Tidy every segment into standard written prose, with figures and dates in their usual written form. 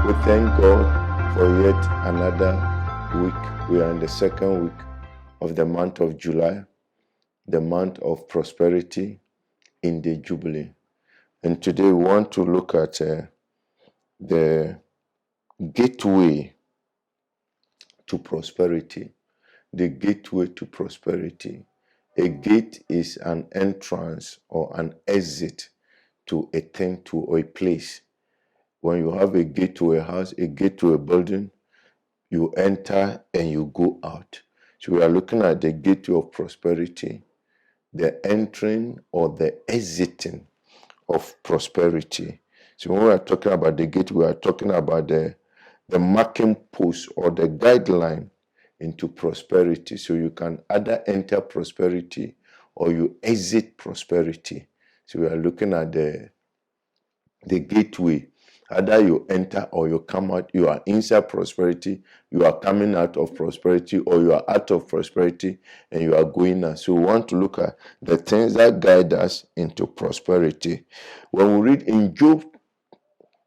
We thank God for yet another week. We are in the second week of the month of July, the month of prosperity in the Jubilee. And today we want to look at the gateway to prosperity. The gateway to prosperity. A gate is an entrance or an exit to a thing, to a place. When you have a gate to a house, a gate to a building, you enter and you go out. So we are looking at the gateway of prosperity, the entering or the exiting of prosperity. So when we are talking about the gate, we are talking about the marking post or the guideline into prosperity. So you can either enter prosperity or you exit prosperity. So we are looking at the gateway. Either you enter or you come out. You are inside prosperity, you are coming out of prosperity, or you are out of prosperity and you are going out. So we want to look at the things that guide us into prosperity. When we read in Job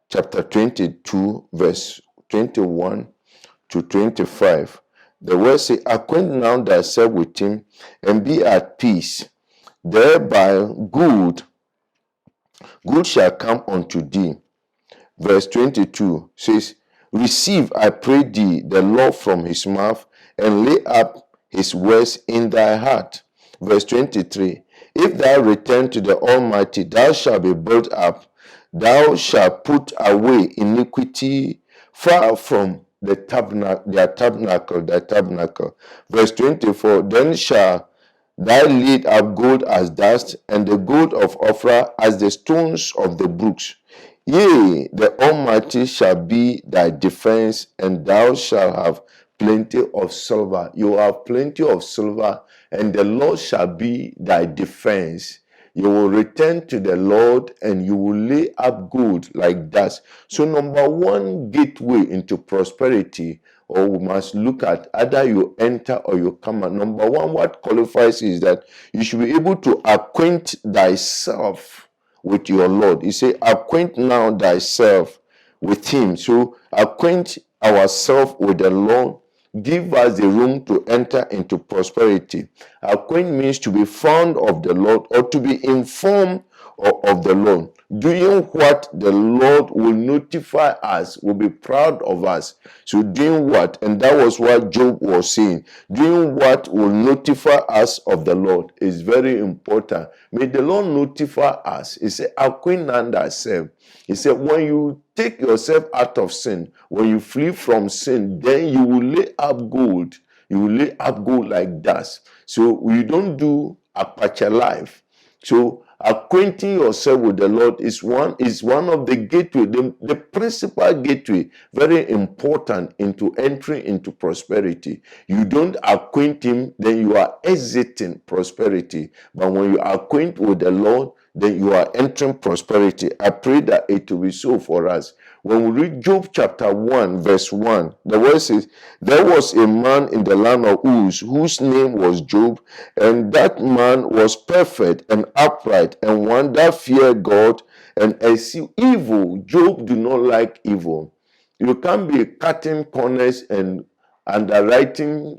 chapter 22, verse 21 to 25, the word says, "Acquaint now thyself with him, and be at peace. Thereby good shall come unto thee." Verse 22 says, "Receive, I pray thee, the law from his mouth, and lay up his words in thy heart." Verse 23, "If thou return to the Almighty, thou shalt be built up. Thou shalt put away iniquity far from the tabernacle. Verse 24, "Then shall thou lay up gold as dust, and the gold of Ophrah as the stones of the brooks. Yea, the Almighty shall be thy defense, and thou shalt have plenty of silver." You have plenty of silver, and the Lord shall be thy defense. You will return to the Lord, and you will lay up gold like dust. So number one gateway into prosperity, or we must look at either you enter or you come out. Number one, what qualifies is that you should be able to acquaint thyself with your Lord. He say, "Acquaint now thyself with him." So acquaint ourselves with the Lord. Give us the room to enter into prosperity. Acquaint means to be found of the Lord or to be informed of the Lord. Doing what the Lord will notify us, will be proud of us. So doing what? And that was what Job was saying. Doing what will notify us of the Lord is very important. May the Lord notify us. He said, "Acquaint not thyself." He said, when you take yourself out of sin, when you flee from sin, then you will lay up gold. You will lay up gold like dust. So you don't do apache life. So acquainting yourself with the Lord is one of the gateway, the principal gateway, very important into entering into prosperity. You don't acquaint him, then you are exiting prosperity. But when you acquaint with the Lord, then you are entering prosperity. I pray that it will be so for us. When we read Job chapter 1, verse 1, the word says, "There was a man in the land of Uz, whose name was Job, and that man was perfect and upright, and one that feared God and eschewed evil." Job do not like evil. You can't be cutting corners and underwriting,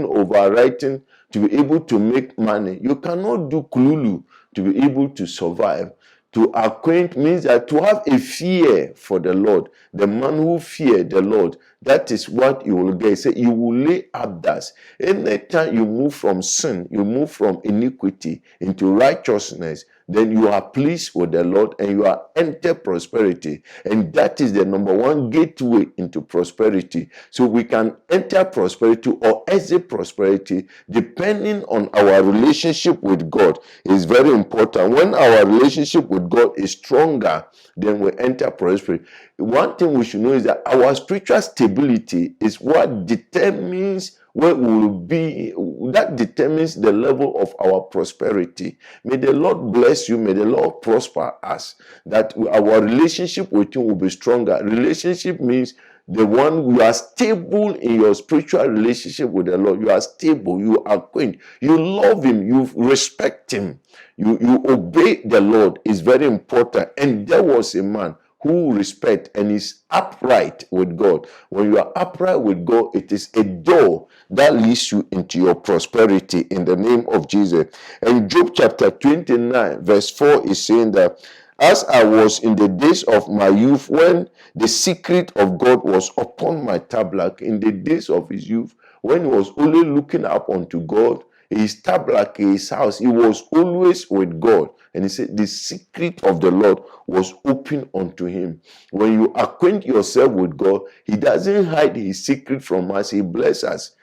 overwriting to be able to make money. You cannot do kululu to be able to survive. To acquaint means that to have a fear for the Lord. The man who feared the Lord, that is what you will get. Say you will lay up dust. Anytime you move from sin, you move from iniquity into righteousness, then you are pleased with the Lord and you are enter prosperity. And that is the number one gateway into prosperity. So we can enter prosperity or exit prosperity depending on our relationship with God. It's very important. When our relationship with God is stronger, then we enter prosperity. One thing we should know is that our spiritual stability is what determines where we will be, that determines the level of our prosperity. May the Lord bless you. May the Lord prosper us, that our relationship with him will be stronger. Relationship means the one you are stable in your spiritual relationship with the Lord. You are stable, you are acquainted, you love him, you respect him, you obey the Lord is very important. And there was a man who respect and is upright with God. When you are upright with God, it is a door that leads you into your prosperity in the name of Jesus. And Job chapter 29 verse 4 is saying that, as I was in the days of my youth, when the secret of God was upon my tabernacle, in the days of his youth, when he was only looking up unto God, his tabernacle, his house, he was always with God. And he said the secret of the Lord was open unto him. When you acquaint yourself with God, he doesn't hide his secret from us, he blesses us.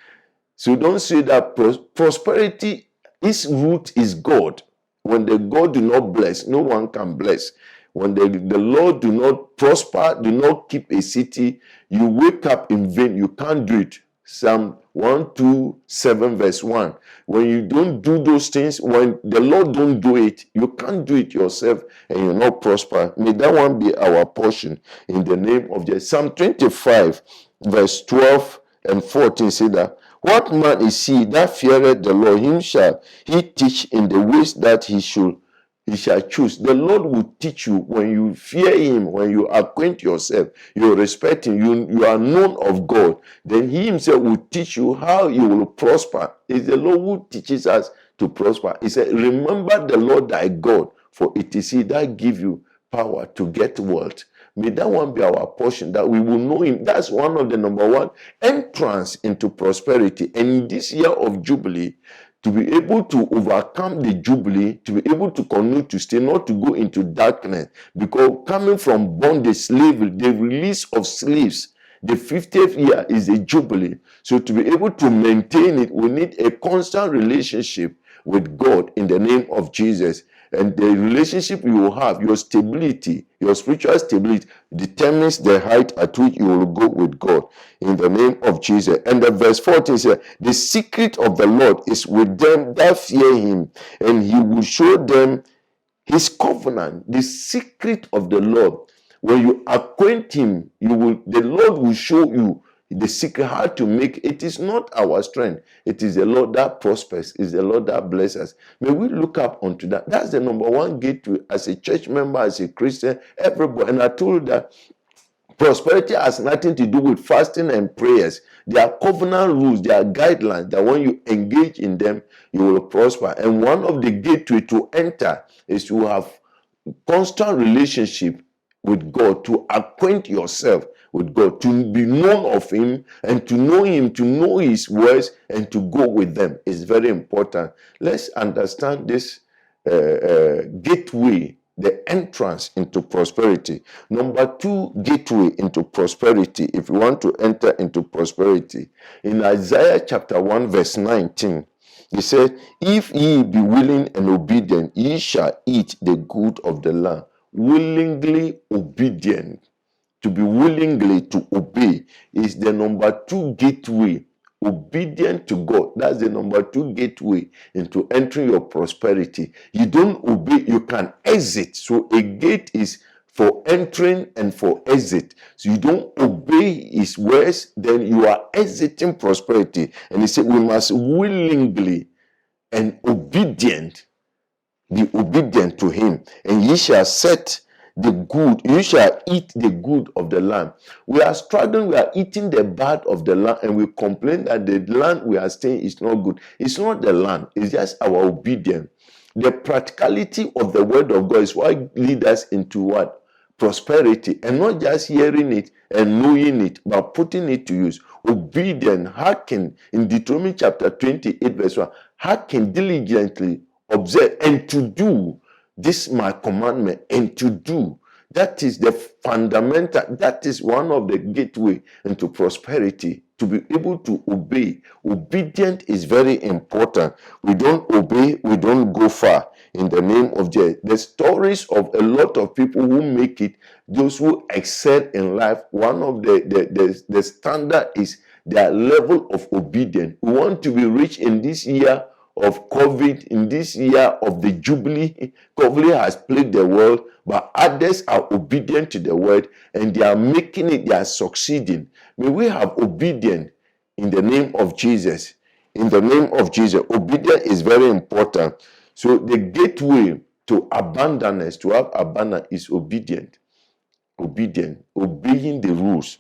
So don't say that prosperity, its root is God. When the God do not bless, no one can bless. When the Lord do not prosper, do not keep a city, you wake up in vain. You can't do it. Psalm 127 verse 1. When you don't do those things, when the Lord don't do it, you can't do it yourself and you'll not prosper. May that one be our portion in the name of Jesus. Psalm 25 verse 12 and 14 say that, what man is he that feareth the Lord? Him shall he teach in the ways that he shall choose. The Lord will teach you when you fear him, when you acquaint yourself, you respect him, you are known of God. Then he himself will teach you how you will prosper. It's the Lord who teaches us to prosper. He said, remember the Lord thy God, for it is he that give you power to get wealth. May that one be our portion, that we will know him. That's one of the number one entrance into prosperity. And in this year of Jubilee, to be able to overcome the Jubilee, to be able to continue to stay, not to go into darkness. Because coming from bondage, slavery, the release of slaves, the 50th year is a Jubilee. So to be able to maintain it, we need a constant relationship with God in the name of Jesus. And the relationship you will have, your stability, your spiritual stability, determines the height at which you will go with God in the name of Jesus. And the verse 14 says, the secret of the Lord is with them that fear him, and he will show them his covenant. The secret of the Lord, when you acquaint him, the Lord will show you the secret, how to make it. Is not our strength, it is the Lord that prospers, is the Lord that blesses. May we look up unto that. That's the number one gateway as a church member, as a Christian, everybody. And I told you that prosperity has nothing to do with fasting and prayers. There are covenant rules, there are guidelines that when you engage in them, you will prosper. And one of the gateway to enter is to have constant relationship with God, to acquaint yourself with God, to be known of him, and to know his words, and to go with them is very important. Let's understand this gateway, the entrance into prosperity. Number two gateway into prosperity, if you want to enter into prosperity, in Isaiah chapter 1 verse 19, he said, if ye be willing and obedient, ye shall eat the good of the land. Willingly obedient. To be willingly to obey is the number two gateway. Obedient to God, that's the number two gateway into entering your prosperity. You don't obey, you can exit. So a gate is for entering and for exit. So you don't obey his words, then you are exiting prosperity. And he said we must willingly and be obedient to him, and ye shall set the good, you shall eat the good of the land. We are struggling, we are eating the bad of the land, and we complain that the land we are staying is not good. It's not the land, it's just our obedience. The practicality of the word of God is what leads us into what? Prosperity, and not just hearing it and knowing it, but putting it to use. Obedient, hearken, in Deuteronomy chapter 28 verse 1, hearken diligently, observe, and to do this my commandment, and to do. That is the fundamental, that is one of the gateway into prosperity, to be able to obey. Obedient is very important. We don't obey, we don't go far in the name of Jesus. The stories of a lot of people who make it, those who excel in life, one of the standard is their level of obedience. We want to be rich in this year of COVID, in this year of the Jubilee. COVID has plagued the world, but others are obedient to the word, and they are making it, they are succeeding. May we have obedience in the name of Jesus. In the name of Jesus, obedience is very important. So the gateway to abundance, to have abundance, is obedient. Obedient, obeying the rules.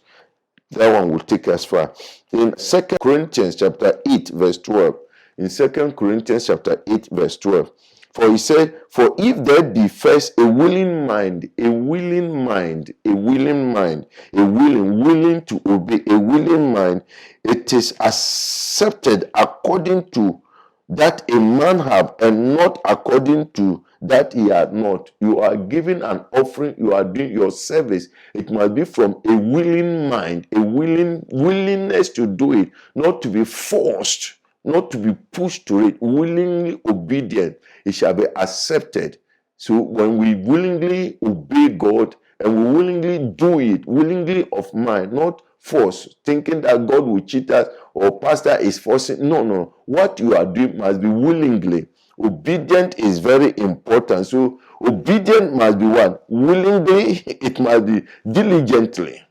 That one will take us far. In 2 Corinthians chapter 8, verse 12. In 2 Corinthians chapter 8, verse 12. For he said, for if there be first a willing mind, a willing mind, a willing mind, willing to obey, a willing mind, it is accepted according to that a man have, and not according to that he had not. You are giving an offering, you are doing your service. It must be from a willing mind, a willingness to do it, not to be forced, not to be pushed to it, willingly obedient. It shall be accepted. So when we willingly obey God and we willingly do it, willingly of mind, not force, thinking that God will cheat us or pastor is forcing. No. What you are doing must be willingly. Obedient is very important. So obedient must be what? Willingly, it must be diligently.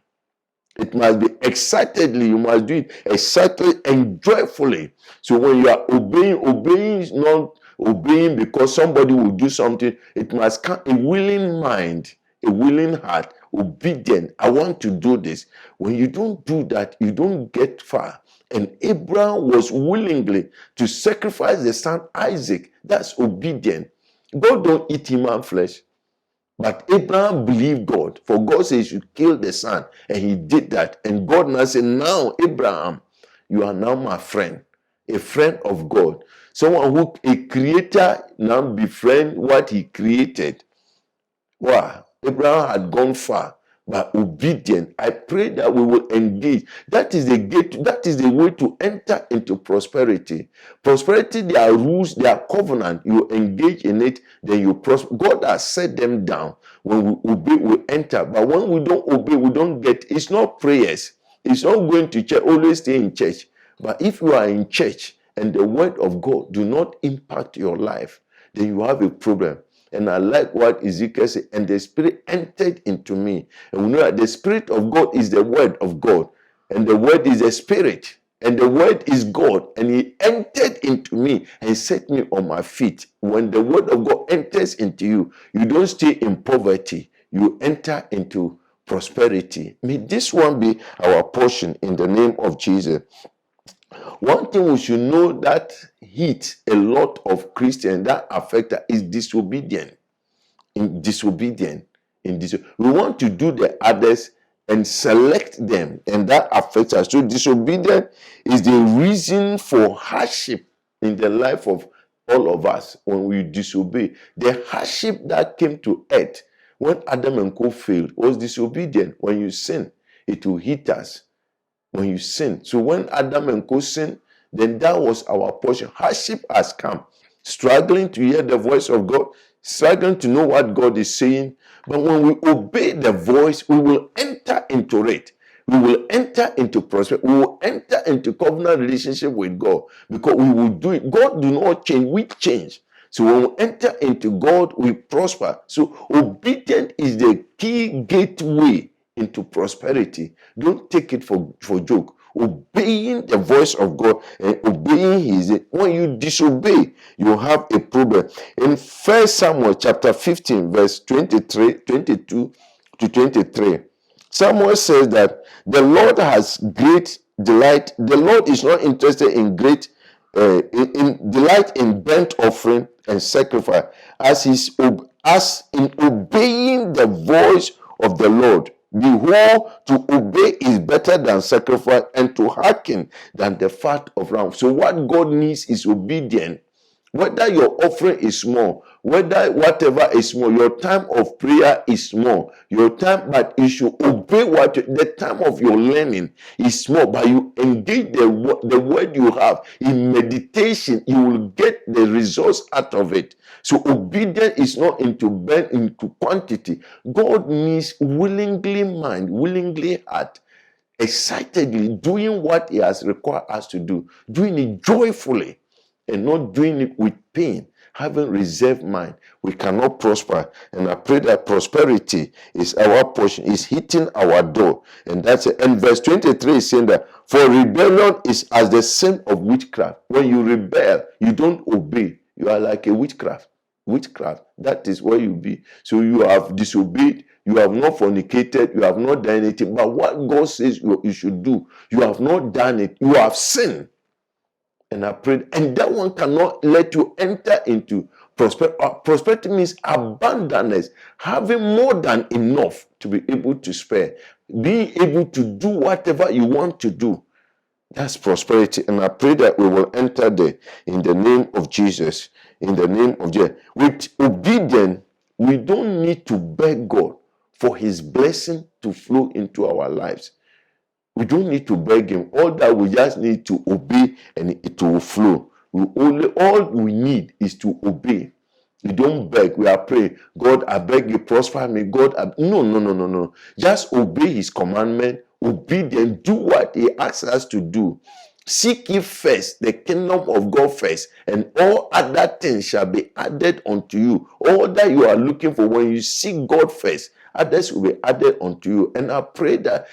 It must be excitedly. You must do it excitedly and joyfully. So when you are obeying is not obeying because somebody will do something. It must come a willing mind, a willing heart, obedient. I want to do this. When you don't do that, you don't get far. And Abraham was willingly to sacrifice the son Isaac. That's obedient. God don't eat human flesh. But Abraham believed God. For God said he should kill the son. And he did that. And God now said, now Abraham, you are now my friend. A friend of God. Someone who, a creator, now befriend what he created. Wow. Abraham had gone far, but obedient. I pray that we will engage. That is the gate, that is the way to enter into prosperity. Prosperity, there are rules, there are covenant. You engage in it, then you prosper. God has set them down. When we obey, we enter. But when we don't obey, we don't get. It's not prayers. It's not going to church. Always stay in church. But if you are in church and the word of God do not impact your life, then you have a problem. And I like what Ezekiel said, and the Spirit entered into me. And we know that the Spirit of God is the Word of God. And the Word is the Spirit. And the Word is God. And He entered into me and set me on my feet. When the Word of God enters into you, you don't stay in poverty. You enter into prosperity. May this one be our portion in the name of Jesus. One thing we should know that hit a lot of Christians that affect us is disobedient. We want to do the others and select them, and that affects us. So disobedient is the reason for hardship in the life of all of us when we disobey. The hardship that came to earth when Adam and Co failed was disobedient. When you sin, it will hit us. When you sin. So when Adam and Co sinned, then that was our portion. Hardship has come. Struggling to hear the voice of God, struggling to know what God is saying. But when we obey the voice, we will enter into it. We will enter into prosperity. We will enter into covenant relationship with God because we will do it. God do not change. We change. So when we enter into God, we prosper. So obedience is the key gateway into prosperity. Don't take it for joke. Obeying the voice of God and obeying His. When you disobey, you have a problem. In 1 Samuel chapter 15, verse 22 to 23, Samuel says that the Lord has great delight. The Lord is not interested in great in delight in burnt offering and sacrifice, as in obeying the voice of the Lord. Behold, to obey is better than sacrifice, and to hearken than the fat of ram. So what God needs is obedience. Whether your offering is small, whether whatever is small, your time of prayer is small. Your time, but you should obey the time of your learning is small, but you engage the word you have in meditation, you will get the results out of it. So obedience is not into quantity. God needs willingly mind, willingly heart, excitedly doing what He has required us to do, doing it joyfully, and not doing it with pain, having reserved mind. We cannot prosper. And I pray that prosperity is our portion, is hitting our door. And that's it. And verse 23 is saying that, for rebellion is as the sin of witchcraft. When you rebel, you don't obey. You are like a witchcraft. That is where you be. So you have disobeyed. you have not fornicated, you have not done anything, but what God says you should do, you have not done it, you have sinned. And I prayed, and that one cannot let you enter into prosperity. Prosperity means abundance, having more than enough to be able to spare, being able to do whatever you want to do. That's prosperity. And I pray that we will enter there in the name of Jesus. In the name of Jesus. With obedience, we don't need to beg God for his blessing to flow into our lives. We don't need to beg him. All that we just need to obey and it will flow. All we need is to obey. We don't beg. We are praying, God, I beg you, prosper me. God, no. Just obey his commandment. Obedient. Do what he asks us to do. Seek ye first the kingdom of God first, and all other things shall be added unto you. All that you are looking for, when you seek God first, others will be added unto you. And I pray that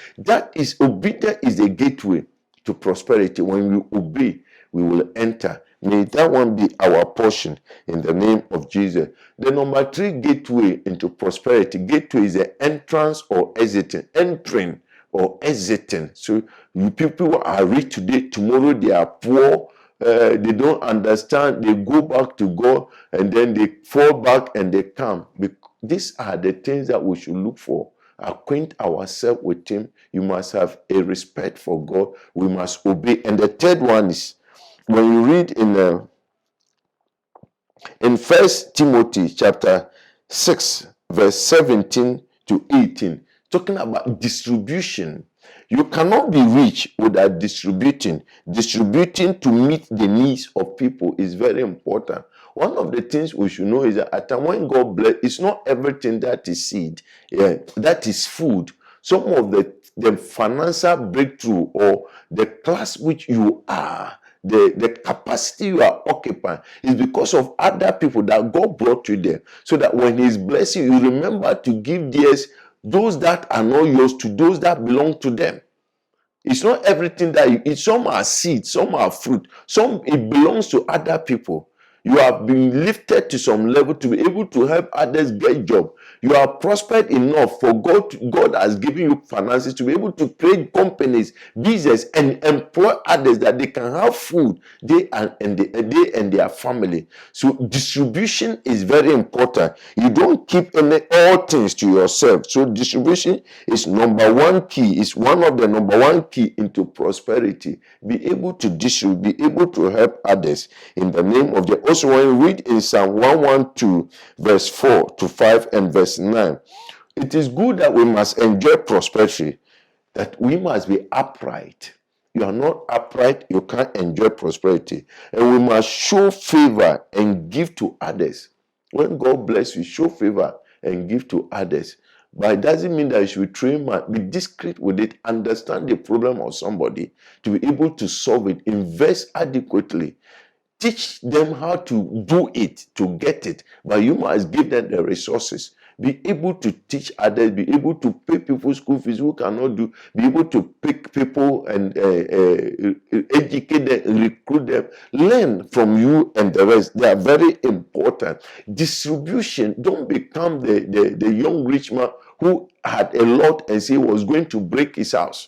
obedience is the gateway to prosperity. When we obey, we will enter. May that one be our portion in the name of Jesus. The number 3 gateway into prosperity. Gateway is the entrance or exiting. Entering or exiting. So you people are rich today, tomorrow they are poor. They don't understand. They go back to God and then they fall back and they come. These are the things that we should look for. Acquaint ourselves with him. You must have a respect for God. We must obey. And the third one is, when you read in 1 Timothy chapter 6, verse 17 to 18, talking about distribution. You cannot be rich without distributing. Distributing to meet the needs of people is very important. One of the things we should know is that at time when God bless, it's not everything that is seed, that is food. Some of the financial breakthrough or the class which you are, the capacity you are occupying is because of other people that God brought you there. So that when he's blessing you, remember to give those that are not yours to those that belong to them. It's not everything that you eat. Some are seeds, some are fruit, some it belongs to other people. You have been lifted to some level to be able to help others get job. You are prospered enough for God has given you finances to be able to create companies, business, and employ others that they can have food, they and their family. So distribution is very important. You don't keep all things to yourself. So distribution is number 1 key. It's one of the number 1 key into prosperity. Be able to distribute, be able to help others in the name of the. Also, when you read in Psalm 112, verse 4 to 5 and verse 9, it is good that we must enjoy prosperity, that we must be upright. You are not upright, you can't enjoy prosperity. And we must show favor and give to others. When God bless you, show favor and give to others. But it doesn't mean that you should train man. Be discreet with it. Understand the problem of somebody to be able to solve it. Invest adequately. Teach them how to do it, to get it. But you must give them the resources. Be able to teach others, be able to pay people school fees who cannot do, be able to pick people and educate them, recruit them, learn from you and the rest. They are very important. Distribution, don't become the young rich man who had a lot and say he was going to break his house.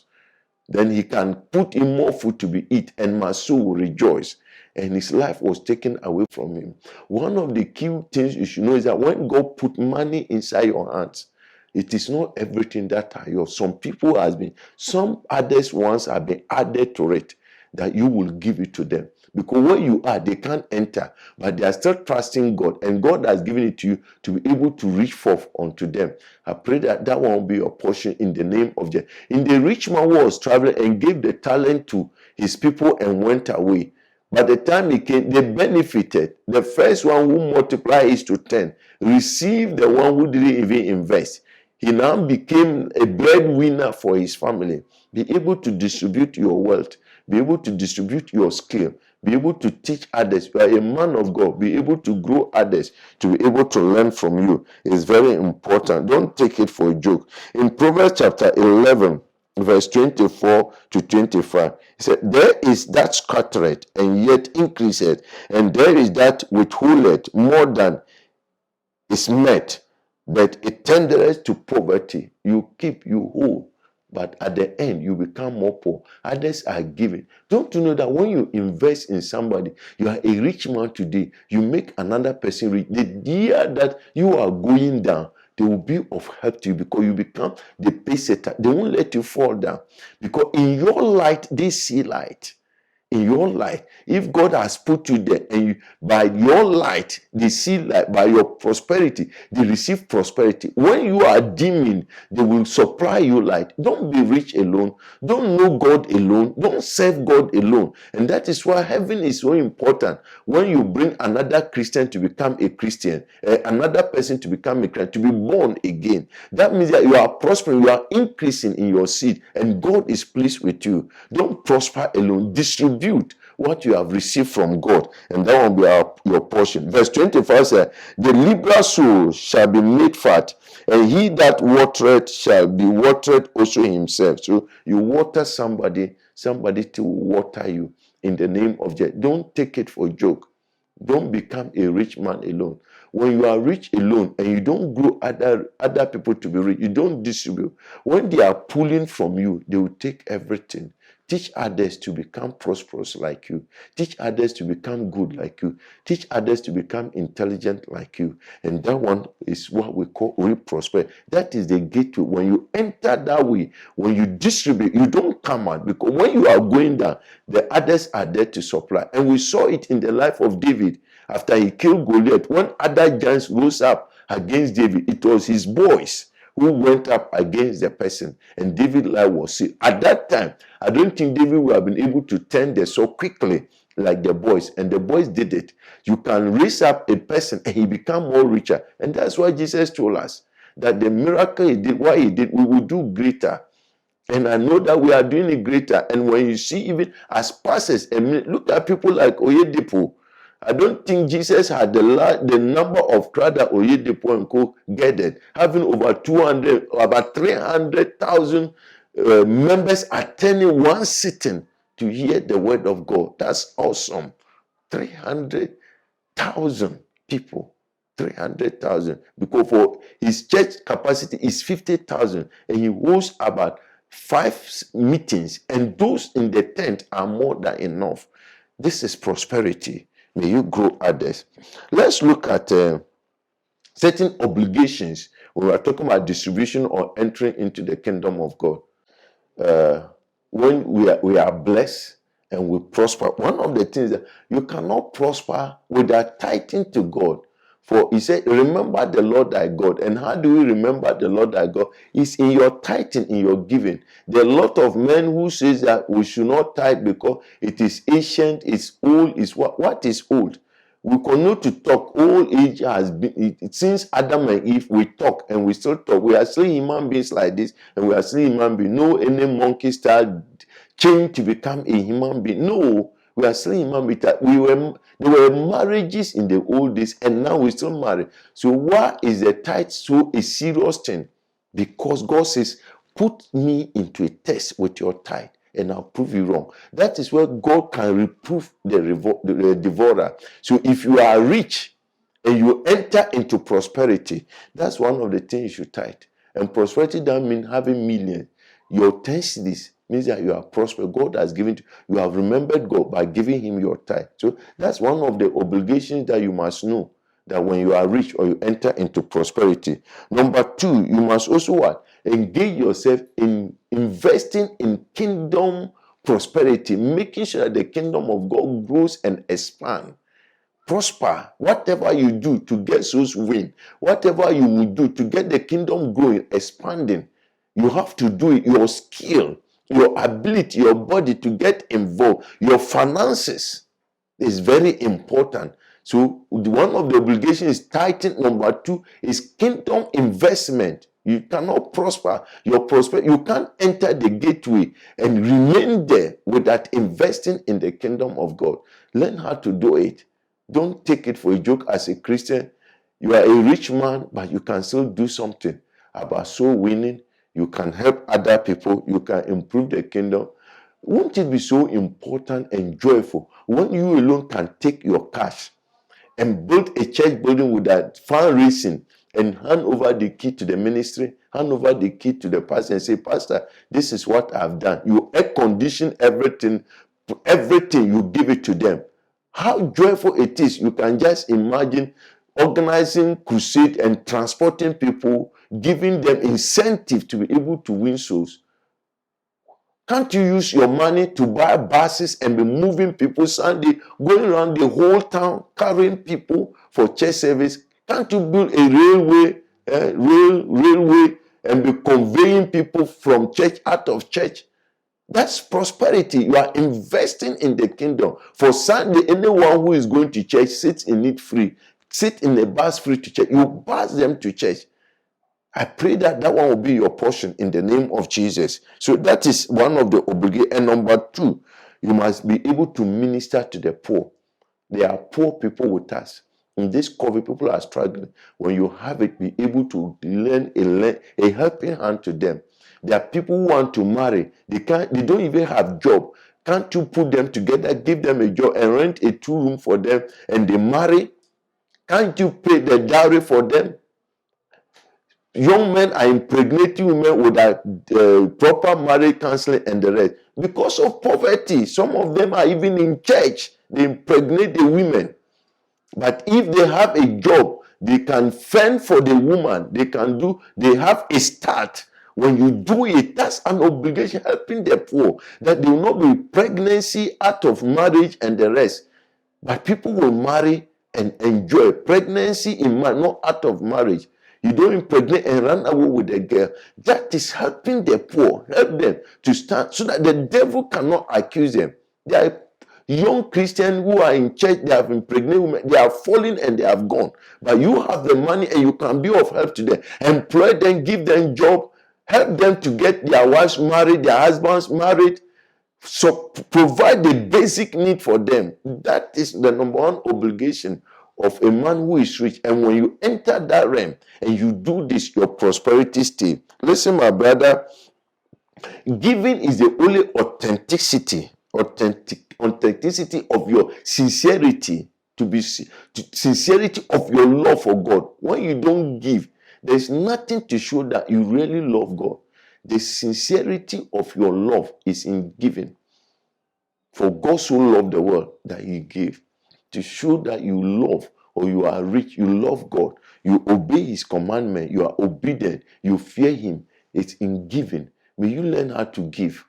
Then he can put in more food to be eaten and my soul will rejoice. And his life was taken away from him. One of the key things you should know is that when God put money inside your hands, it is not everything that are yours. Some others ones have been added to it, that you will give it to them. Because where you are, they can't enter, but they are still trusting God, and God has given it to you to be able to reach forth unto them. I pray that that one will be your portion in the name of Jesus. In the rich man who was traveling and gave the talent to his people and went away, by the time he came, they benefited. The first one who multiplied is to 10, received the one who didn't even invest. He now became a breadwinner for his family. Be able to distribute your wealth. Be able to distribute your skill. Be able to teach others. You are a man of God. Be able to grow others to be able to learn from you. It's very important. Don't take it for a joke. In Proverbs chapter 11, verse 24 to 25, he said, there is that scattereth and yet increaseth, and there is that withholdeth more than is met. but a tenderest to poverty. You keep, you hold, but at the end you become more poor. Others are giving. Don't you know that when you invest in somebody, you are a rich man today, you make another person rich. The year that you are going down, they will be of help to you because you become the pace setter. They won't let you fall down because in your light they see light. In your light, if God has put you there and you, by your light they see light, by your prosperity they receive prosperity. When you are dimming, they will supply you light. Don't be rich alone, don't know God alone, don't serve God alone. And that is why heaven is so important. When you bring another Christian to become a Christian, another person to become a Christian, to be born again, that means that you are prospering, you are increasing in your seed, and God is pleased with you. Don't prosper alone, distribute what you have received from God, and that will be your portion. Verse 25 says, the liberal soul shall be made fat, and he that watereth shall be watered also himself. So you water somebody to water you in the name of Jesus. Don't take it for a joke. Don't become a rich man alone. When you are rich alone and you don't grow other people to be rich, you don't distribute. When they are pulling from you, they will take everything. Teach others to become prosperous like you. Teach others to become good like you. Teach others to become intelligent like you. And that one is what we call real prosperity. That is the gateway. When you enter that way, when you distribute, you don't come out. Because when you are going down, the others are there to supply. And we saw it in the life of David. After he killed Goliath, when other giants rose up against David, it was his boys who went up against the person, and David's life was saved. At that time, I don't think David would have been able to turn the sword quickly like the boys, and the boys did it. You can raise up a person and he become more richer, and that's why Jesus told us that the miracle he did, what he did, we will do greater. And I know that we are doing it greater. And when you see, even as passes a minute, look at people like Oyedepo. I don't think Jesus had the number of crowd that Oyedepo and co gathered, having over 200, about 300,000 members attending one sitting to hear the word of God. That's awesome. 300,000 people. 300,000. Because for his church capacity is 50,000, and he hosts about 5 meetings, and those in the tent are more than enough. This is prosperity. May you grow others. Let's look at certain obligations when we are talking about distribution or entering into the kingdom of God. When we are blessed and we prosper, one of the things that you cannot prosper without tithing to God. For he said, remember the Lord thy God. And how do we remember the Lord thy God? It's in your tithing, in your giving. There are a lot of men who says that we should not tithe because it is ancient, it's old, it's what is old? We continue to talk. Old age has been, since Adam and Eve, we talk and we still talk. We are still human beings like this, and we are still human beings. No, any monkey start change to become a human being. No, we are still human beings. There were marriages in the old days, and now we still marry. So why is the tithe so a serious thing? Because God says, put me into a test with your tithe, and I'll prove you wrong. That is where God can reprove the devourer. So if you are rich and you enter into prosperity, that's one of the things you should tithe. And prosperity doesn't mean having millions. Your 10 cities means that you are prosperous. God has given you have remembered God by giving him your tithe. So that's one of the obligations that you must know, that when you are rich or you enter into prosperity. Number 2, you must also what? Engage yourself in investing in kingdom prosperity, making sure that the kingdom of God grows and expands. Prosper. Whatever you do to get souls win, whatever you will do to get the kingdom growing, expanding, you have to do it. Your skill, your ability, your body to get involved, your finances is very important. So one of the obligations is tithing. Number 2 is kingdom investment. You cannot prosper. You can't enter the gateway and remain there without investing in the kingdom of God. Learn how to do it. Don't take it for a joke as a Christian. You are a rich man, but you can still do something about soul winning. You can help other people. You can improve the kingdom. Won't it be so important and joyful when you alone can take your cash and build a church building with that fundraising and hand over the key to the ministry, hand over the key to the pastor and say, Pastor, this is what I've done. You air condition everything, you give it to them. How joyful it is. You can just imagine organizing crusade and transporting people, giving them incentive to be able to win souls. Can't you use your money to buy buses and be moving people Sunday, going around the whole town, carrying people for church service? Can't you build a railway and be conveying people from church out of church? That's prosperity. You are investing in the kingdom. For Sunday, anyone who is going to church sits in it free. Sit in a bus free to church. You bus them to church. I pray that one will be your portion in the name of Jesus. So that is one of the obligations. And number 2, you must be able to minister to the poor. There are poor people with us. In this COVID, people are struggling. When you have it, be able to lend a helping hand to them. There are people who want to marry. They don't even have job. Can't you put them together, give them a job and rent a 2-room for them and they marry? Can't you pay the dowry for them? Young men are impregnating women without proper marriage counseling and the rest. Because of poverty, some of them are even in church. They impregnate the women. But if they have a job, they can fend for the woman. They have a start. When you do it, that's an obligation, helping the poor. That there will not be pregnancy out of marriage and the rest. But people will marry and enjoy pregnancy in marriage, not out of marriage. You don't impregnate and run away with a girl. That is helping the poor. Help them to stand so that the devil cannot accuse them. There are young Christians who are in church, they have impregnated women, they are falling and they have gone. But you have the money and you can be of help to them. Employ them, give them job, help them to get their wives married, their husbands married. So provide the basic need for them. That is the number 1 obligation of a man who is rich. And when you enter that realm and you do this, your prosperity stays. Listen, my brother, giving is the only authenticity of your sincerity, sincerity of your love for God. When you don't give, there's nothing to show that you really love God. The sincerity of your love is in giving. For God so loved the world that he gave. To show that you love or you are rich, you love God, you obey his commandment, you are obedient, you fear him. It's in giving. May you learn how to give.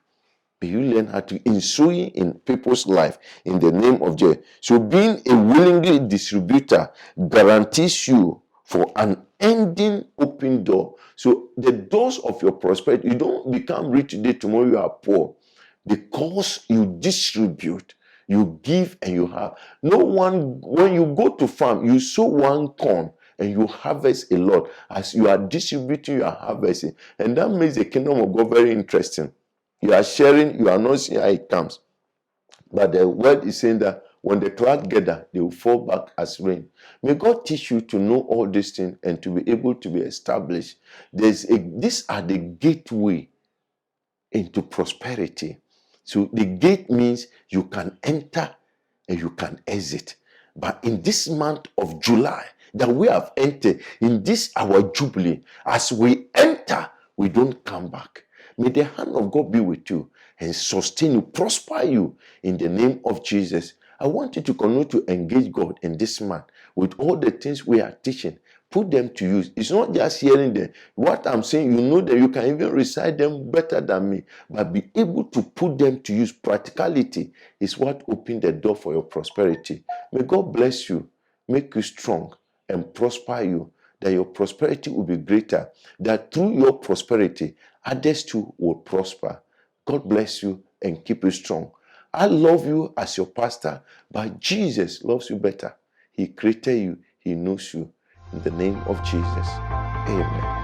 May you learn how to ensue in people's life in the name of Jesus. So being a willingly distributor guarantees you for an ending open door. So the doors of your prosperity, you don't become rich today, tomorrow you are poor. Because you distribute, you give and you have. No one, when you go to farm, you sow 1 corn and you harvest a lot. As you are distributing, you are harvesting. And that makes the kingdom of God very interesting. You are sharing, you are not seeing how it comes. But the word is saying that when the cloud gather, they will fall back as rain. May God teach you to know all these things and to be able to be established. These are the gateway into prosperity. So the gate means you can enter and you can exit. But in this month of July that we have entered, in this our jubilee, as we enter, we don't come back. May the hand of God be with you and sustain you, prosper you in the name of Jesus. I want you to continue to engage God in this month with all the things we are teaching. Put them to use. It's not just hearing them. What I'm saying, you know that you can even recite them better than me, but be able to put them to use. Practicality is what opens the door for your prosperity. May God bless you, make you strong, and prosper you, that your prosperity will be greater, that through your prosperity, others too will prosper. God bless you and keep you strong. I love you as your pastor, but Jesus loves you better. He created you. He knows you. In the name of Jesus. Amen.